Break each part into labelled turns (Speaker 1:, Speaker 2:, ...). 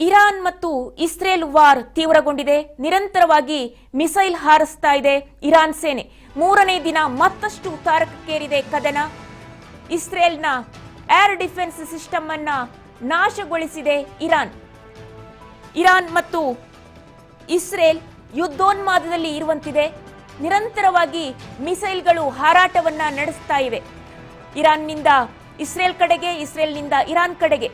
Speaker 1: Iran ಮತ್ತು Israel war ತೀವ್ರಗೊಂಡಿದೆ. ನಿರಂತರವಾಗಿ ಮಿಸೈಲ್ ಹಾರಿಸ್ತಾ ಇದೆ ಇರಾನ್ ಸೇನೆ. ಮೂರನೇ ದಿನ ಮತ್ತಷ್ಟು ತಾರಕಕ್ಕೇರಿದೆ ಕದನ. ಇಸ್ರೇಲ್ನ ಏರ್ ಡಿಫೆನ್ಸ್ ಸಿಸ್ಟಮ್ ಅನ್ನ ನಾಶಗೊಳಿಸಿದೆ ಇರಾನ್. ಇರಾನ್ ಮತ್ತು ಇಸ್ರೇಲ್ ಯುದ್ಧೋನ್ಮಾದದಲ್ಲಿ ಇರುವಂತಿದೆ. ನಿರಂತರವಾಗಿ ಮಿಸೈಲ್ಗಳು ಹಾರಾಟವನ್ನ ನಡೆಸ್ತಾ ಇವೆ. ಇರಾನ್ನಿಂದ ಇಸ್ರೇಲ್ ಕಡೆಗೆ, ಇಸ್ರೇಲ್ನಿಂದ ಇರಾನ್ ಕಡೆಗೆ.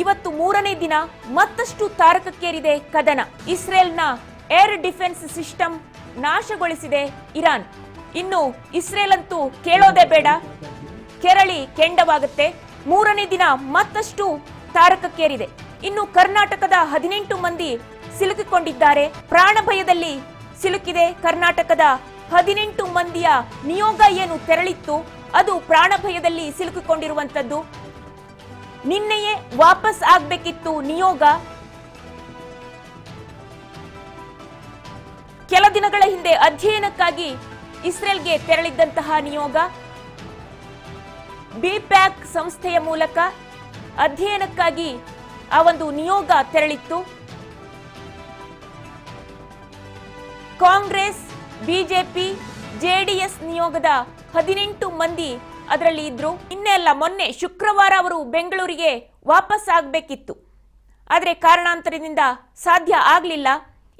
Speaker 1: ಇವತ್ತು ಮೂರನೇ ದಿನ ಮತ್ತಷ್ಟು ತಾರಕಕ್ಕೇರಿದೆ ಕದನ. ಇಸ್ರೇಲ್ನ ಏರ್ ಡಿಫೆನ್ಸ್ ಸಿಸ್ಟಮ್ ನಾಶಗೊಳಿಸಿದೆ ಇರಾನ್. ಇನ್ನು ಇಸ್ರೇಲ್ ಅಂತೂ ಕೇಳೋದೇ ಬೇಡ, ಕೆರಳಿ ಕೆಂಡವಾಗುತ್ತೆ. ಮೂರನೇ ದಿನ ಮತ್ತಷ್ಟು ತಾರಕಕ್ಕೇರಿದೆ. ಇನ್ನು ಕರ್ನಾಟಕದ 18 ಮಂದಿ ಸಿಲುಕಿಕೊಂಡಿದ್ದಾರೆ. ಪ್ರಾಣ ಭಯದಲ್ಲಿ ಸಿಲುಕಿದೆ ಕರ್ನಾಟಕದ 18 ಮಂದಿಯ ನಿಯೋಗ ಏನು ತೆರಳಿತ್ತು, ಅದು ಪ್ರಾಣ ಭಯದಲ್ಲಿ ಸಿಲುಕಿಕೊಂಡಿರುವಂತದ್ದು. ನಿನ್ನೆಯೇ ವಾಪಸ್ ಆಗ್ಬೇಕಿತ್ತು ನಿಯೋಗ. ಕೆಲ ದಿನಗಳ ಹಿಂದೆ ಅಧ್ಯಯನಕ್ಕಾಗಿ ಇಸ್ರೇಲ್ಗೆ ತೆರಳಿದ್ದಂತಹ ನಿಯೋಗ ಬಿಪ್ಯಾಕ್ ಸಂಸ್ಥೆಯ ಮೂಲಕ ಅಧ್ಯಯನಕ್ಕಾಗಿ ಆ ಒಂದು ನಿಯೋಗ ತೆರಳಿತ್ತು. ಕಾಂಗ್ರೆಸ್, ಬಿಜೆಪಿ, ಜೆಡಿಎಸ್ ನಿಯೋಗದ 18 ಮಂದಿ ಅದರಲ್ಲಿ ಇದ್ರು. ನಿನ್ನೆ ಅಲ್ಲ, ಮೊನ್ನೆ ಶುಕ್ರವಾರ ಅವರು ಬೆಂಗಳೂರಿಗೆ ವಾಪಸ್ ಆಗಬೇಕಿತ್ತು. ಆದರೆ ಕಾರಣಾಂತರದಿಂದ ಸಾಧ್ಯ ಆಗಲಿಲ್ಲ.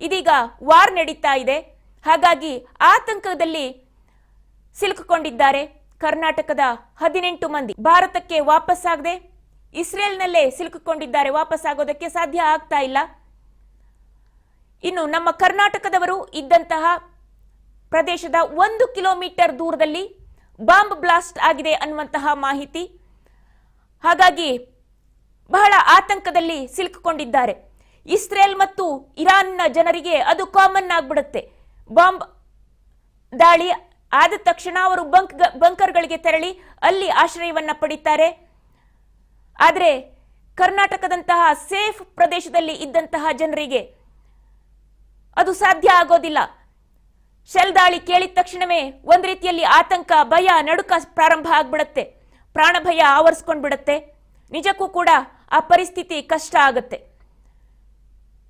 Speaker 1: ಇದೀಗ ವಾರ್ ನಡೀತಾ ಇದೆ. ಹಾಗಾಗಿ ಆತಂಕದಲ್ಲಿ ಸಿಲುಕಿಕೊಂಡಿದ್ದಾರೆ ಕರ್ನಾಟಕದ 18 ಮಂದಿ. ಭಾರತಕ್ಕೆ ವಾಪಸ್ ಆಗದೆ ಇಸ್ರೇಲ್ನಲ್ಲೇ ಸಿಲುಕಿಕೊಂಡಿದ್ದಾರೆ. ವಾಪಸ್ ಆಗೋದಕ್ಕೆ ಸಾಧ್ಯ ಆಗ್ತಾ ಇಲ್ಲ. ಇನ್ನು ನಮ್ಮ ಕರ್ನಾಟಕದವರು ಇದ್ದಂತಹ ಪ್ರದೇಶದ 1 ಕಿಲೋಮೀಟರ್ ದೂರದಲ್ಲಿ ಬಾಂಬ್ ಬ್ಲಾಸ್ಟ್ ಆಗಿದೆ ಅನ್ನುವಂತಹ ಮಾಹಿತಿ. ಹಾಗಾಗಿ ಬಹಳ ಆತಂಕದಲ್ಲಿ ಸಿಲುಕಿಕೊಂಡಿದ್ದಾರೆ. ಇಸ್ರೇಲ್ ಮತ್ತು ಇರಾನ್ನ ಜನರಿಗೆ ಅದು ಕಾಮನ್ ಆಗ್ಬಿಡುತ್ತೆ. ಬಾಂಬ್ ದಾಳಿ ಆದ ತಕ್ಷಣ ಅವರು ಬಂಕರ್ಗಳಿಗೆ ತೆರಳಿ ಅಲ್ಲಿ ಆಶ್ರಯವನ್ನ ಪಡಿತಾರೆ. ಆದರೆ ಕರ್ನಾಟಕದಂತಹ ಸೇಫ್ ಪ್ರದೇಶದಲ್ಲಿ ಇದ್ದಂತಹ ಜನರಿಗೆ ಅದು ಸಾಧ್ಯ ಆಗೋದಿಲ್ಲ. ಶೆಲ್ ದಾಳಿ ಕೇಳಿದ ತಕ್ಷಣವೇ ಒಂದ್ ರೀತಿಯಲ್ಲಿ ಆತಂಕ, ಭಯ, ನಡುಕ ಪ್ರಾರಂಭ ಆಗ್ಬಿಡತ್ತೆ. ಪ್ರಾಣ ಭಯ ಆವರಿಸ್ಕೊಂಡ್ಬಿಡತ್ತೆ. ನಿಜಕ್ಕೂ ಕೂಡ ಆ ಪರಿಸ್ಥಿತಿ ಕಷ್ಟ ಆಗುತ್ತೆ.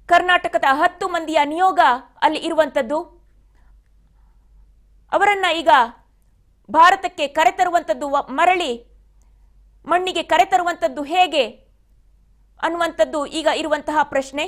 Speaker 1: ಕರ್ನಾಟಕದ 10 ಮಂದಿಯ ನಿಯೋಗ ಅಲ್ಲಿ ಇರುವಂತದ್ದು. ಅವರನ್ನ ಈಗ ಭಾರತಕ್ಕೆ ಕರೆತರುವಂತದ್ದು, ಮರಳಿ ಮಣ್ಣಿಗೆ ಕರೆತರುವಂತದ್ದು ಹೇಗೆ ಅನ್ನುವಂಥದ್ದು ಈಗ ಇರುವಂತಹ ಪ್ರಶ್ನೆ.